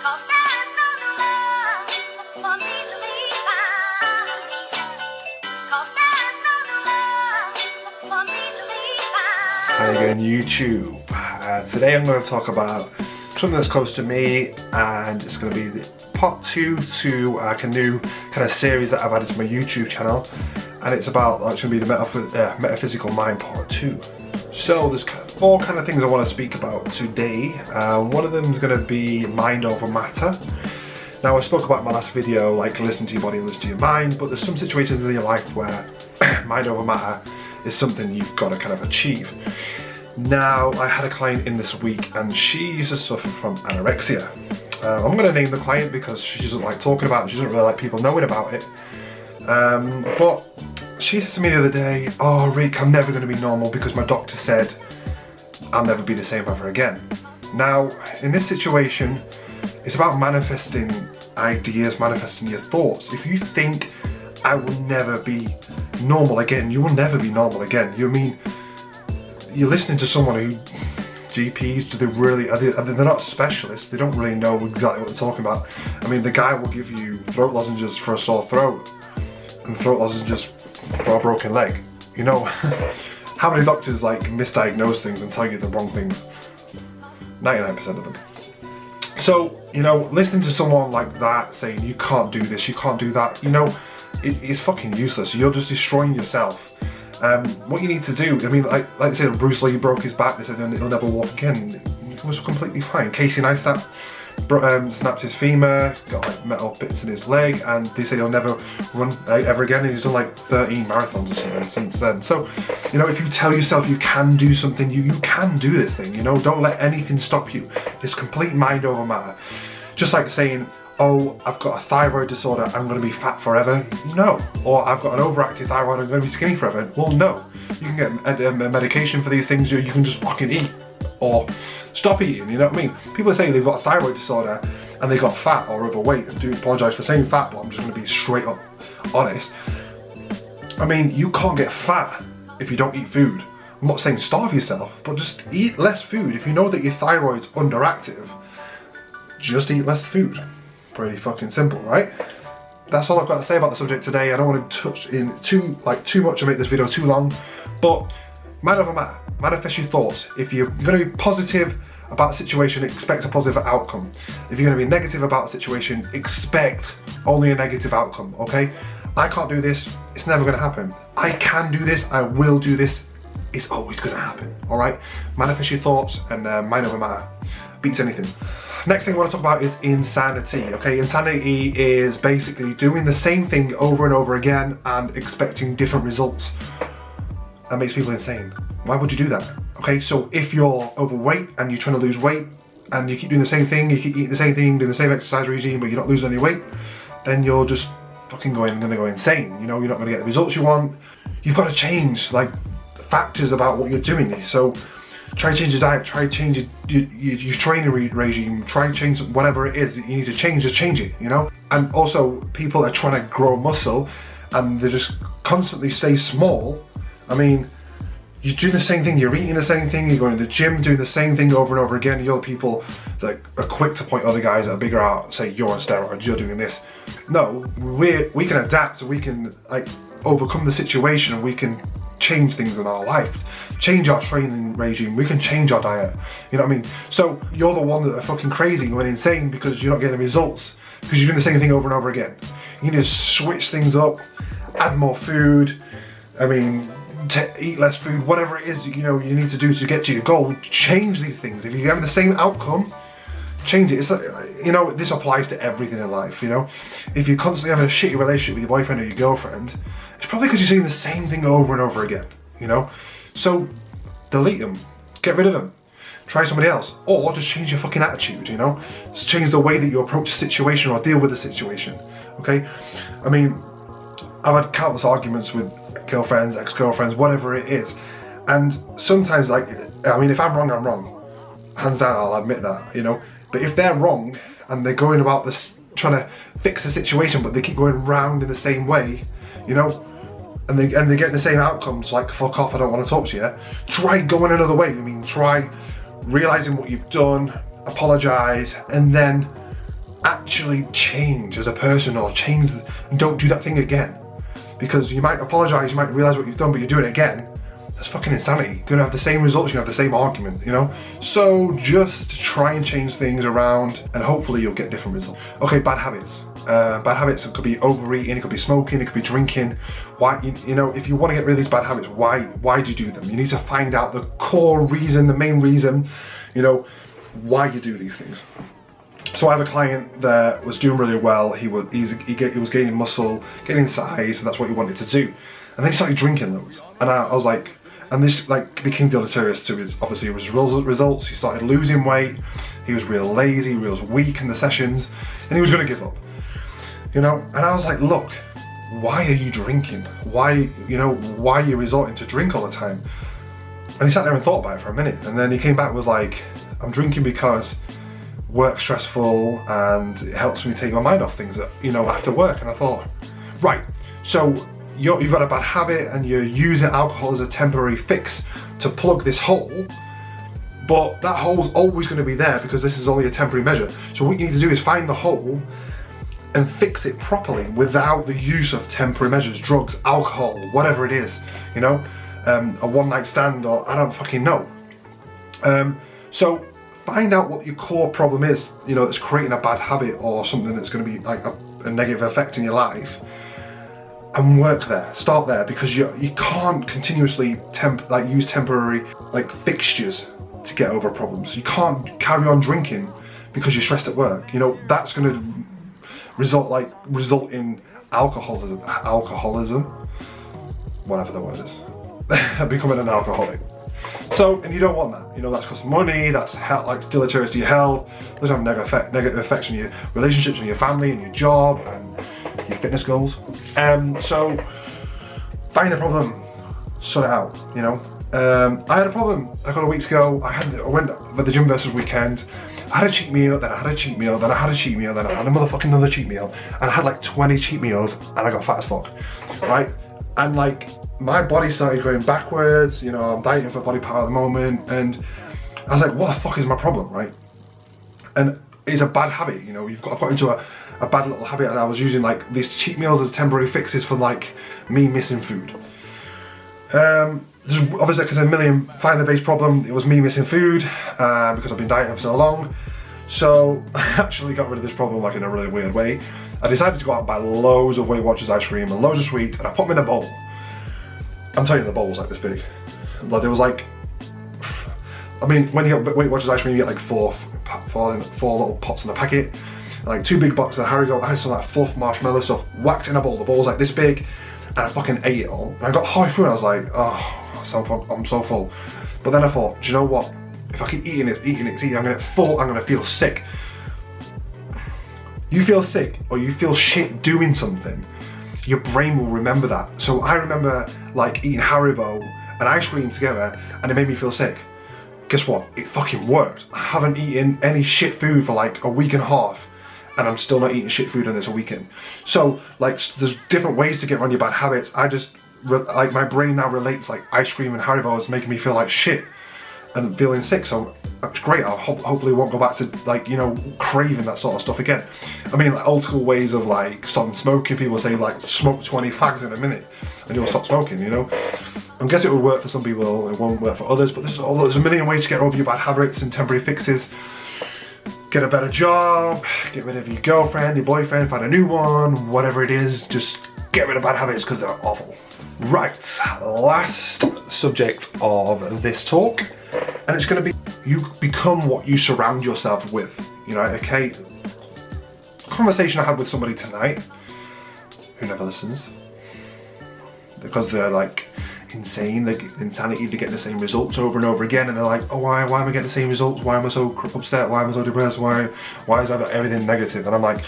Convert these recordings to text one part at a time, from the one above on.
How you doing, YouTube? Today I'm going to talk about something that's close to me, and it's going to be part 2 to like a new kind of series that I've added to my YouTube channel, and it's about actually the Metaphysical Mind part 2. So there's four kind of things I want to speak about today. One of them is going to be mind over matter. Now I spoke about in my last video, like listen to your body and listen to your mind, but there's some situations in your life where mind over matter is something you've got to kind of achieve. Now, I had a client in this week and she used to suffer from anorexia. I'm going to name the client because she doesn't like talking about it, she doesn't really like people knowing about it. But she said to me the other day, "Oh Rick, I'm never going to be normal because my doctor said I'll never be the same ever again." Now, in this situation, it's about manifesting ideas, manifesting your thoughts. If you think, "I will never be normal again," you will never be normal again. You're listening to someone who, GPs, do they really, they're not specialists, they don't really know exactly what they're talking about. I mean, the guy will give you throat lozenges for a sore throat and throat lozenges for a broken leg. You know, how many doctors like misdiagnose things and tell you the wrong things? 99% of them. So, you know, listening to someone like that saying you can't do this, you can't do that, you know, it's fucking useless. You're just destroying yourself. What you need to do, I mean, like they said, Bruce Lee broke his back, they said he'll never walk again. It was completely fine. Casey Neistat snapped his femur, got like metal bits in his leg, and they say he'll never run ever again, and he's done like 13 marathons or something since then. So, you know, if you tell yourself you can do something, you can do this thing, you know, don't let anything stop you. It's complete mind over matter. Just like saying, "Oh, I've got a thyroid disorder, I'm going to be fat forever." No. Or "I've got an overactive thyroid, I'm going to be skinny forever." Well, no. You can get a medication for these things, you can just fucking eat. Or stop eating, you know what I mean? People are saying they've got a thyroid disorder and they got fat or overweight. I do apologise for saying fat, but I'm just going to be straight up honest. I mean, you can't get fat if you don't eat food. I'm not saying starve yourself, but just eat less food. If you know that your thyroid's underactive, just eat less food. Pretty fucking simple, right? That's all I've got to say about the subject today. I don't want to touch in too much and make this video too long, but mind over matter, manifest your thoughts. If you're going to be positive about a situation, expect a positive outcome. If you're going to be negative about a situation, expect only a negative outcome, okay? I can't do this, it's never going to happen. I can do this, I will do this, it's always going to happen, all right? Manifest your thoughts, and mind over matter beats anything. Next thing I want to talk about is insanity, okay? Insanity is basically doing the same thing over and over again and expecting different results. That makes people insane. Why would you do that? Okay, so if you're overweight and you're trying to lose weight and you keep doing the same thing, you keep eating the same thing, doing the same exercise regime, but you're not losing any weight, then you're just fucking gonna go insane. You know, you're not gonna get the results you want. You've got to change like factors about what you're doing. So try to change your diet, try to change your training regime, try to change whatever it is that you need to change, just change it, you know? And also, people are trying to grow muscle and they just constantly stay small. I mean, you're doing the same thing, you're eating the same thing, you're going to the gym, doing the same thing over and over again. You're the people that are quick to point other guys that are bigger out, say you're on steroids, you're doing this. No, we can adapt, we can like overcome the situation, and we can change things in our life, change our training regime, we can change our diet, you know what I mean? So you're the one that are fucking crazy, going insane because you're not getting results, because you're doing the same thing over and over again. You need to switch things up, add more food, I mean, eat less food, whatever it is, you know, you need to do to get to your goal. Change these things. If you're having the same outcome, change it. It's like, you know, this applies to everything in life, you know? If you're constantly having a shitty relationship with your boyfriend or your girlfriend, it's probably because you're doing the same thing over and over again, you know? So, delete them. Get rid of them. Try somebody else. Or just change your fucking attitude, you know? Just change the way that you approach a situation or deal with a situation, okay? I mean, I've had countless arguments with girlfriends, ex-girlfriends, whatever it is. And sometimes, like, I mean, if I'm wrong, I'm wrong. Hands down, I'll admit that, you know? But if they're wrong and they're going about this, trying to fix the situation, but they keep going round in the same way, you know, and they get the same outcomes, like fuck off, I don't want to talk to you. Try going another way. I mean, try realizing what you've done, apologize, and then actually change as a person, or change and don't do that thing again. Because you might apologise, you might realise what you've done, but you're doing it again. That's fucking insanity. You're gonna have the same results, you're gonna have the same argument, you know? So just try and change things around, and hopefully you'll get different results. Okay, bad habits. Bad habits, it could be overeating, it could be smoking, it could be drinking. Why, you know, if you want to get rid of these bad habits, why do you do them? You need to find out the core reason, the main reason, you know, why you do these things. So I have a client that was doing really well. He was gaining muscle, getting size, and that's what he wanted to do. And then he started drinking loads, and I was like, and this like became deleterious to his results. He started losing weight. He was real lazy, real weak in the sessions, and he was going to give up. You know, and I was like, look, why are you drinking? Why are you resorting to drink all the time? And he sat there and thought about it for a minute, and then he came back and was like, I'm drinking because work's stressful and it helps me take my mind off things that, you know, after work. And I thought, right, so you've got a bad habit and you're using alcohol as a temporary fix to plug this hole, but that hole's always going to be there because this is only a temporary measure. So what you need to do is find the hole and fix it properly without the use of temporary measures, drugs, alcohol, whatever it is, you know, a one-night stand, or I don't fucking know. So find out what your core problem is, you know, that's creating a bad habit or something that's going to be like a negative effect in your life, and work there. Start there, because you can't continuously use temporary like fixtures to get over problems. You can't carry on drinking because you're stressed at work. You know, that's going to result in alcoholism, whatever the word is, becoming an alcoholic. So, and you don't want that. You know, that's cost money, that's like deleterious to your health, there's have negative effects on your relationships and your family and your job and your fitness goals. So find the problem, sort it out, you know. I had a problem a couple of weeks ago. I went at the gym versus weekend. I had a cheat meal, then I had a cheat meal, then I had a cheat meal, then I had a motherfucking another cheat meal, and I had like 20 cheat meals, and I got fat as fuck, right? And like, my body started going backwards, you know, I'm dieting for body part at the moment, and I was like, what the fuck is my problem, right? And it's a bad habit, you know, I've got into a bad little habit, and I was using like these cheat meals as temporary fixes for like me missing food. Obviously, because find the base problem, it was me missing food, because I've been dieting for so long. So I actually got rid of this problem like in a really weird way. I decided to go out and buy loads of Weight Watchers ice cream and loads of sweets, and I put them in a bowl. I'm telling you, the bowl was like this big. Like, there was like, I mean, when you get Weight Watchers ice cream, you get like four little pots in a packet, and like 2 big boxes of Haribo. I had some like fluff marshmallow stuff whacked in a bowl. The bowl was like this big, and I fucking ate it all. And I got halfway through and I was like, oh, I'm so full. But then I thought, do you know what? If I keep eating it, I'm gonna get full, I'm gonna feel sick. You feel sick or you feel shit doing something, your brain will remember that. So I remember like eating Haribo and ice cream together, and it made me feel sick. Guess what? It fucking worked. I haven't eaten any shit food for like a week and a half, and I'm still not eating shit food on this a weekend. So like, there's different ways to get around your bad habits. I just, like, my brain now relates like ice cream and Haribo is making me feel like shit and feeling sick. So that's great. I hopefully won't go back to like, you know, craving that sort of stuff again. I mean, like old school ways of like stopping smoking. People say like smoke 20 fags in a minute and you'll stop smoking, you know. I guess it will work for some people, it won't work for others, but there's a million ways to get over your bad habits and temporary fixes. Get a better job, get rid of your girlfriend, your boyfriend, find a new one, whatever it is, just get rid of bad habits because they're awful. Right, last subject of this talk, and it's going to be, you become what you surround yourself with, you know, okay? Conversation I had with somebody tonight, who never listens, because they're like insane, like insanity to get the same results over and over again, and they're like, oh, why am I getting the same results? Why am I so upset? Why am I so depressed? Why is everything negative? And I'm like,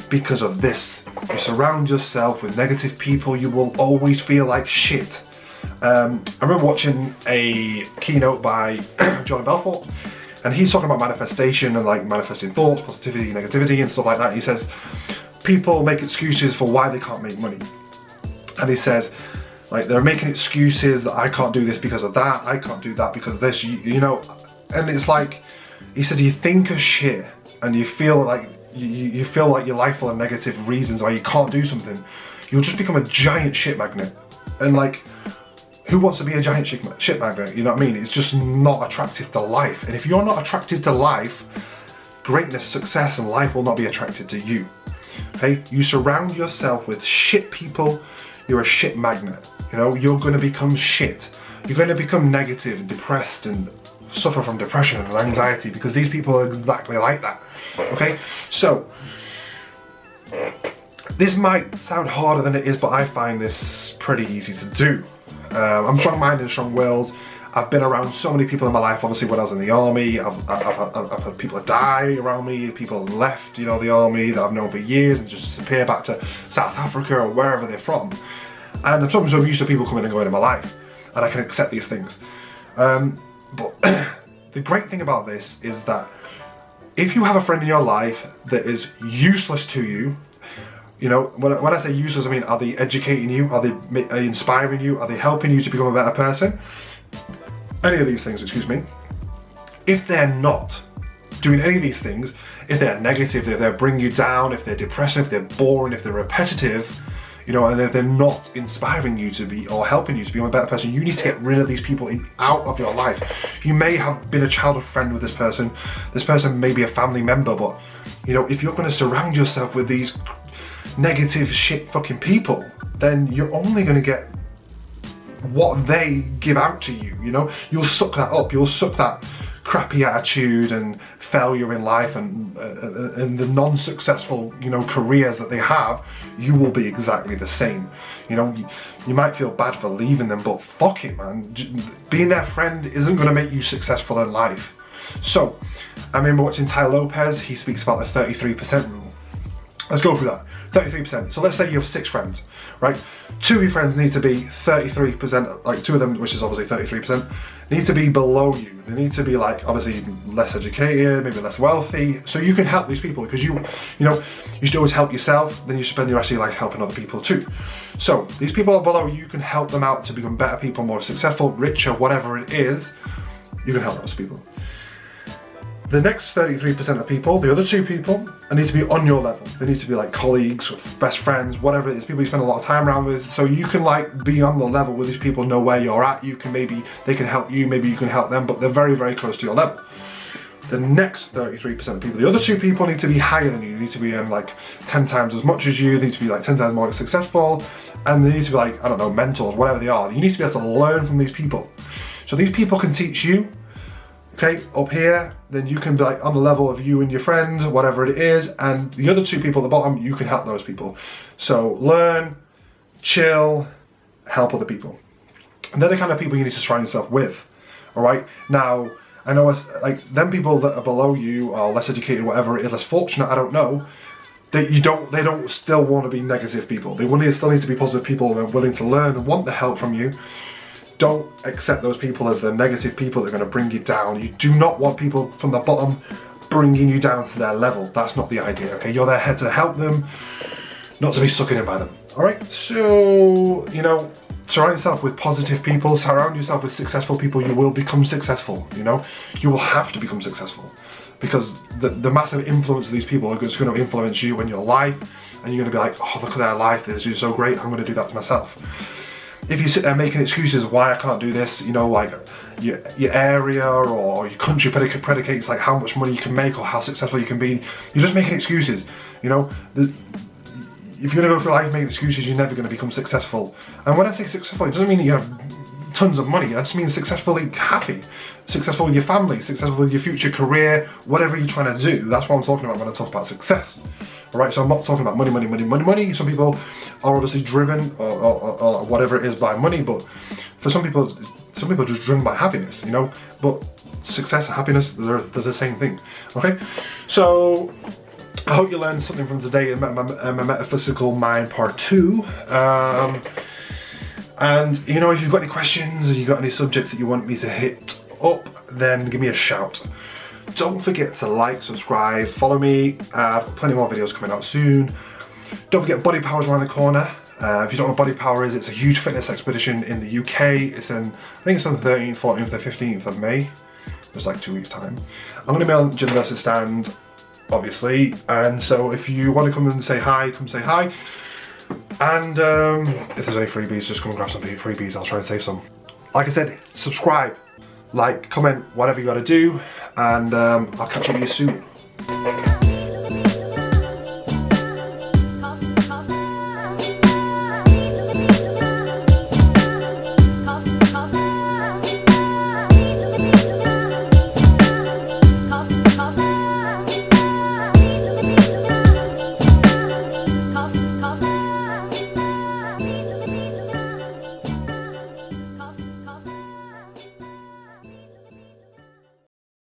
because of this. You surround yourself with negative people, you will always feel like shit. I remember watching a keynote by John Belfort, and he's talking about manifestation and like manifesting thoughts, positivity, negativity and stuff like that. He says people make excuses for why they can't make money, and he says like they're making excuses that I can't do this because of that, I can't do that because of this, you know. And it's like, he said, you think of shit and you feel like you feel like your life full of negative reasons why you can't do something, you'll just become a giant shit magnet. And like, who wants to be a giant shit magnet? You know what I mean? It's just not attractive to life. And if you're not attracted to life, greatness, success, and life will not be attracted to you. Okay? You surround yourself with shit people, you're a shit magnet. You know, you're going to become shit. You're going to become negative and depressed and suffer from depression and anxiety because these people are exactly like that. Okay? So, this might sound harder than it is, but I find this pretty easy to do. I'm strong-minded and strong-willed. I've been around so many people in my life. Obviously, when I was in the army, I've had people die around me, people left, you know, the army that I've known for years and just disappear back to South Africa or wherever they're from. And sometimes I'm used to people coming and going in my life, and I can accept these things. But the great thing about this is that if you have a friend in your life that is useless to you, you know, when I say useless, I mean, are they educating you? Are they inspiring you? Are they helping you to become a better person? Any of these things, excuse me. If they're not doing any of these things, if they're negative, if they're bringing you down, if they're depressive, if they're boring, if they're repetitive, you know, and if they're not inspiring you to be or helping you to become a better person, you need to get rid of these people out of your life. You may have been a childhood friend with this person may be a family member, but you know, if you're going to surround yourself with these negative shit fucking people, then you're only going to get what they give out to you. You know, you'll suck that up, you'll suck that crappy attitude and failure in life and the non-successful, you know, careers that they have. You will be exactly the same. You know, you might feel bad for leaving them, but fuck it, man. Being their friend isn't going to make you successful in life. So I remember watching Ty Lopez. He speaks about the 33% rule. Let's go through that. 33%. So let's say you have 6 friends, right? 2 of your friends need to be 33%, like 2 of them, which is obviously 33%, need to be below you. They need to be like, obviously less educated, maybe less wealthy, so you can help these people, because you know, you should always help yourself, then you should spend the rest of your life helping other people too. So these people are below you, can help them out to become better people, more successful, richer, whatever it is, you can help those people. The next 33% of people, the other 2 people, need to be on your level. They need to be like colleagues, or best friends, whatever it is, people you spend a lot of time around with. So you can like be on the level with these people, know where you're at. You can maybe, they can help you, maybe you can help them, but they're very, very close to your level. The next 33% of people, the other 2 people need to be higher than you. They need to be like 10 times as much as you. They need to be like 10 times more successful. And they need to be like, I don't know, mentors, whatever they are. You need to be able to learn from these people. So these people can teach you. Okay, up here, then you can be like on the level of you and your friends, whatever it is, and the other 2 people at the bottom, you can help those people. So learn, chill, help other people. And they're the kind of people you need to surround yourself with. All right. Now, I know like them people that are below you, or less educated, whatever it is, less fortunate, I don't know. They don't still want to be negative people. They still need to be positive people that are willing to learn and want the help from you. Don't accept those people as the negative people that are going to bring you down. You do not want people from the bottom bringing you down to their level. That's not the idea, okay? You're there to help them, not to be sucking in by them, all right? So, you know, surround yourself with positive people, surround yourself with successful people. You will become successful, you know? You will have to become successful, because the massive influence of these people are just going to influence you and your life, and you're going to be like, oh, look at their life, they're just so great, I'm going to do that to myself. If you sit there making excuses why I can't do this, you know, like your area or your country predicates like how much money you can make or how successful you can be, you're just making excuses, you know. If you're going to go through life making excuses, you're never going to become successful. And when I say successful, it doesn't mean you have tons of money. I just mean successfully happy, successful with your family, successful with your future career, whatever you're trying to do. That's what I'm talking about when I talk about success. Alright, so I'm not talking about money. Some people are obviously driven or whatever it is by money, but for some people are just driven by happiness, you know. But success and happiness, they're the same thing. Okay, so I hope you learned something from today in my Metaphysical Mind Part 2. And you know, if you've got any questions or you've got any subjects that you want me to hit up, then give me a shout. Don't forget to like, subscribe, follow me. I've got plenty more videos coming out soon. Don't forget Body Power's around the corner. If you don't know what Body Power is, it's a huge fitness expedition in the UK. I think it's on the 13th, 14th, the 15th of May. It's like 2 weeks time. I'm going to be on Gym Versus Stand obviously. And so if you want to come and say hi, come say hi. And if there's any freebies, just come and grab some freebies. I'll try and save some. Like I said, subscribe, like, comment, whatever you got to do. And I'll catch up with you soon.